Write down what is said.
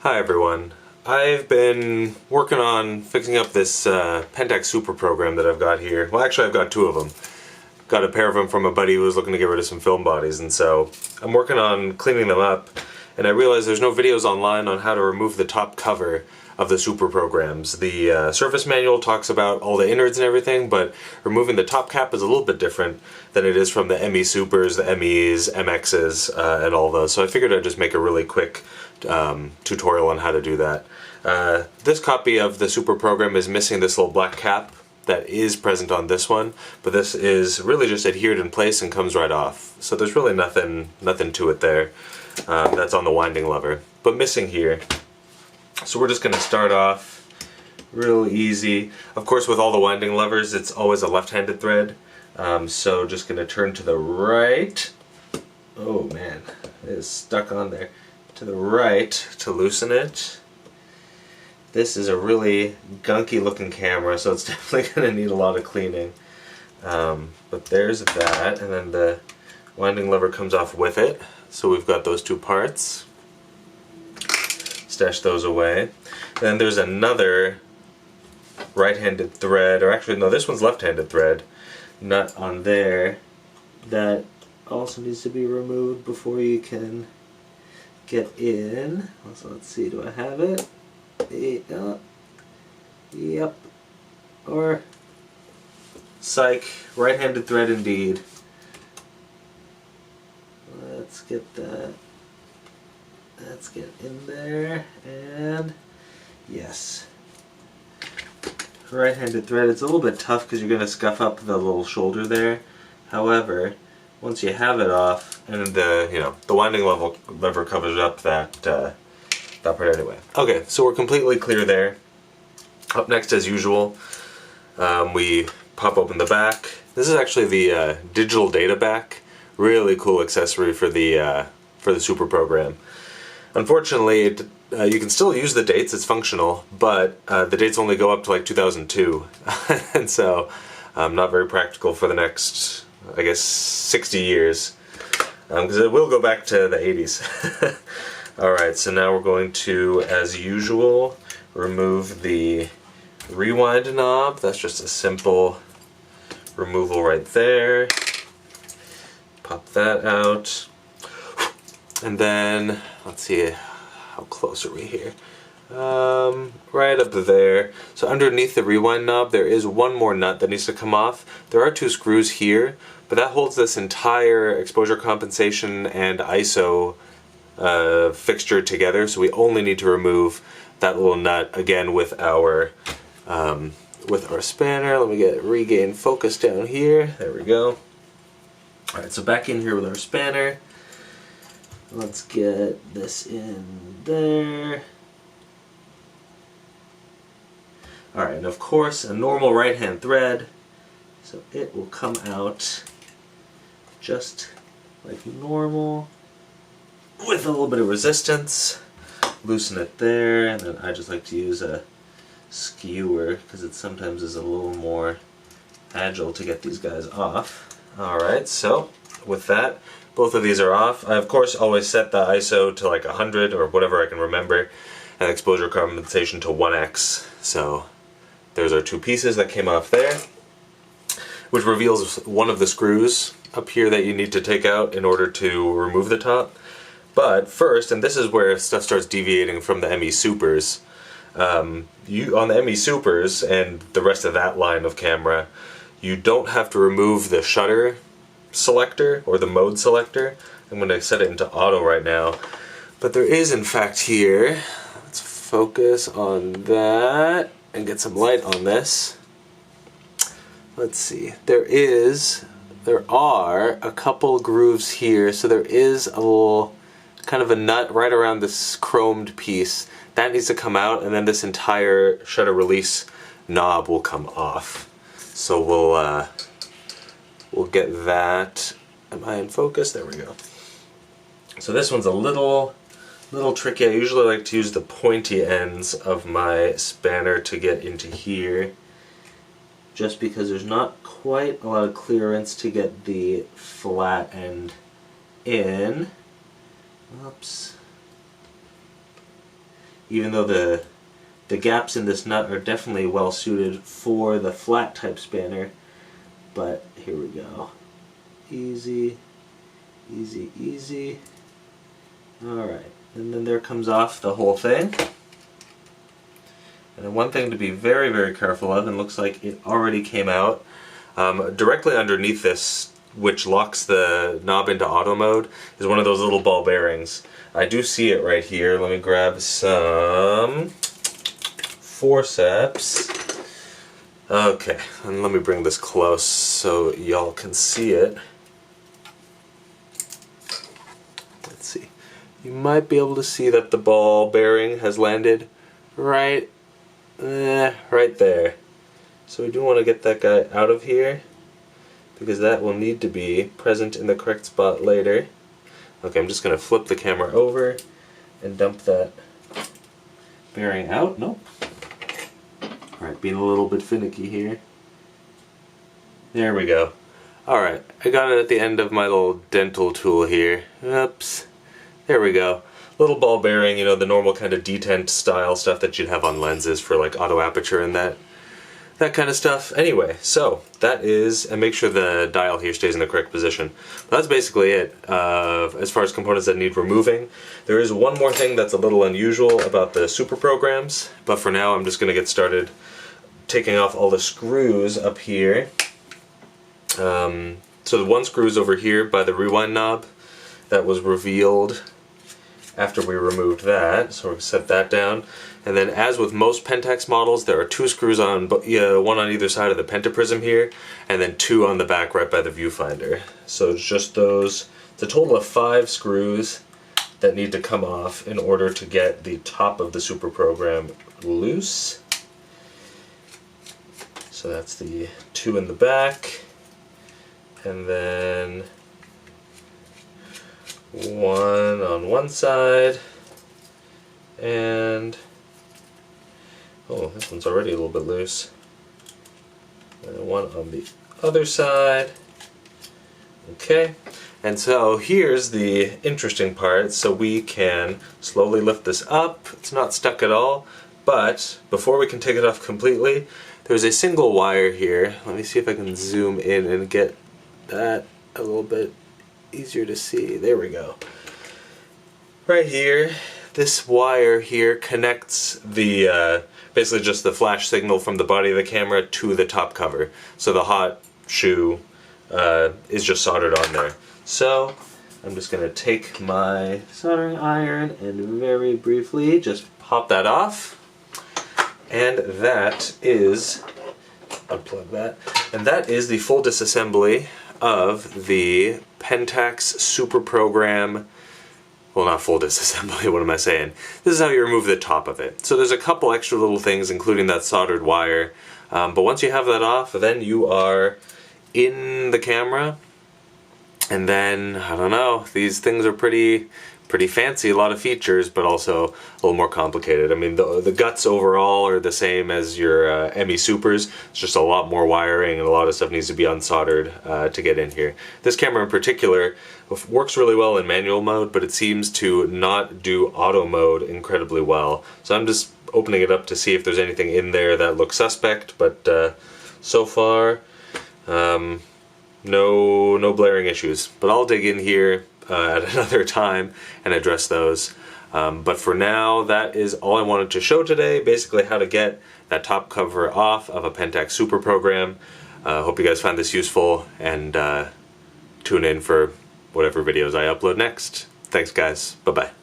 Hi everyone. I've been working on fixing up this Pentax Super Program that I've got here. Well, actually I've got two of them. Got a pair of them from a buddy who was looking to get rid of some film bodies, and so I'm working on cleaning them up, and I realized there's no videos online on how to remove the top cover of the Super Programs. The service manual talks about all the innards and everything, but removing the top cap is a little bit different than it is from the ME Supers, the MEs, MXs, and all those. So I figured I'd just make a really quick tutorial on how to do that. This copy of the Super Program is missing this little black cap that is present on this one, but this is really just adhered in place and comes right off. So there's really nothing to it there. That's on the winding lever, but missing here. So we're just going to start off real easy. Of course, with all the winding levers, it's always a left-handed thread. So just going to turn to the right. Oh man, it is stuck on there. To the right to loosen it. This is a really gunky looking camera, so it's definitely going to need a lot of cleaning. But there's that, and then the winding lever comes off with it. So we've got those two parts. Stash those away. And then there's another right-handed thread, or actually no, this one's left-handed thread, nut on there that also needs to be removed before you can get in. So let's see, do I have it? Yep. Or psych, right-handed thread indeed. Let's get that. Let's get in there, and yes. Right-handed thread. It's a little bit tough because you're going to scuff up the little shoulder there. However, once you have it off, and the winding lever covers up that part anyway. Okay, so we're completely clear there. Up next, as usual, we pop open the back. This is actually the digital data back. Really cool accessory for the Super Program. Unfortunately, you can still use the dates, it's functional, but the dates only go up to like 2002, and so not very practical for the next, I guess, 60 years, because it will go back to the 80s. Alright, so now we're going to, as usual, remove the rewind knob. That's just a simple removal right there. Pop that out. And then, let's see, how close are we here? Right up there. So underneath the rewind knob, there is one more nut that needs to come off. There are two screws here, but that holds this entire exposure compensation and ISO fixture together. So we only need to remove that little nut again with our spanner. Let me regain focus down here. There we go. All right, so back in here with our spanner. Let's get this in there. Alright, and of course a normal right hand thread, so it will come out just like normal with a little bit of resistance. Loosen it there, and then I just like to use a skewer because it sometimes is a little more agile to get these guys off. Alright, so with that, both of these are off. I of course always set the ISO to like 100 or whatever I can remember, and exposure compensation to 1x. So there's our two pieces that came off there, which reveals one of the screws up here that you need to take out in order to remove the top. But first, and this is where stuff starts deviating from the ME Supers, on the ME Supers and the rest of that line of camera, you don't have to remove the shutter selector or the mode selector. I'm going to set it into auto right now, but there is in fact here, let's focus on that and get some light on this. Let's see, there are a couple grooves here, so there is a little kind of a nut right around this chromed piece that needs to come out, and then this entire shutter release knob will come off. So we'll get that. Am I in focus? There we go. So this one's a little tricky. I usually like to use the pointy ends of my spanner to get into here, just because there's not quite a lot of clearance to get the flat end in. Oops. even though the gaps in this nut are definitely well suited for the flat type spanner. But here we go. Easy, easy, easy. Alright, and then there comes off the whole thing. And one thing to be very, very careful of, and looks like it already came out, directly underneath this, which locks the knob into auto mode, is one of those little ball bearings. I do see it right here. Let me grab some forceps. Okay, and let me bring this close so y'all can see it. Let's see. You might be able to see that the ball bearing has landed right there. So we do want to get that guy out of here, because that will need to be present in the correct spot later. Okay, I'm just going to flip the camera over and dump that bearing out. Nope. Alright, being a little bit finicky here. There we go. Alright, I got it at the end of my little dental tool here. Oops. There we go. Little ball bearing, you know, the normal kind of detent style stuff that you'd have on lenses for like auto aperture and that kind of stuff. Anyway, so that is, and make sure the dial here stays in the correct position. That's basically it as far as components that need removing. There is one more thing that's a little unusual about the Super Programs, but for now I'm just going to get started taking off all the screws up here. So the one screw is over here by the rewind knob that was revealed after we removed that, so we'll set that down. And then, as with most Pentax models, there are two screws on, one on either side of the pentaprism here, and then two on the back right by the viewfinder. So it's just those. It's a total of 5 screws that need to come off in order to get the top of the Super Program loose. So that's the 2 in the back, and then 1 on one side, and oh, this one's already a little bit loose. And 1 on the other side. Okay, and so here's the interesting part. So we can slowly lift this up. It's not stuck at all, but before we can take it off completely, there's a single wire here. Let me see if I can zoom in and get that a little bit easier to see. There we go. Right here, this wire here connects the basically just the flash signal from the body of the camera to the top cover. So the hot shoe is just soldered on there. So I'm just going to take my soldering iron and very briefly just pop that off. And that is, unplug that, and that is the full disassembly of the Pentax Super Program. Well, not full disassembly, what am I saying? This is how you remove the top of it. So there's a couple extra little things, including that soldered wire, but once you have that off, then you are in the camera, and then, I don't know, these things are pretty fancy, a lot of features, but also a little more complicated. I mean, the guts overall are the same as your ME Supers. It's just a lot more wiring, and a lot of stuff needs to be unsoldered to get in here. This camera in particular works really well in manual mode, but it seems to not do auto mode incredibly well. So I'm just opening it up to see if there's anything in there that looks suspect, but so far, no blaring issues. But I'll dig in here at another time and address those. But for now, that is all I wanted to show today. Basically how to get that top cover off of a Pentax Super Program. Hope you guys found this useful, and tune in for whatever videos I upload next. Thanks guys, bye bye.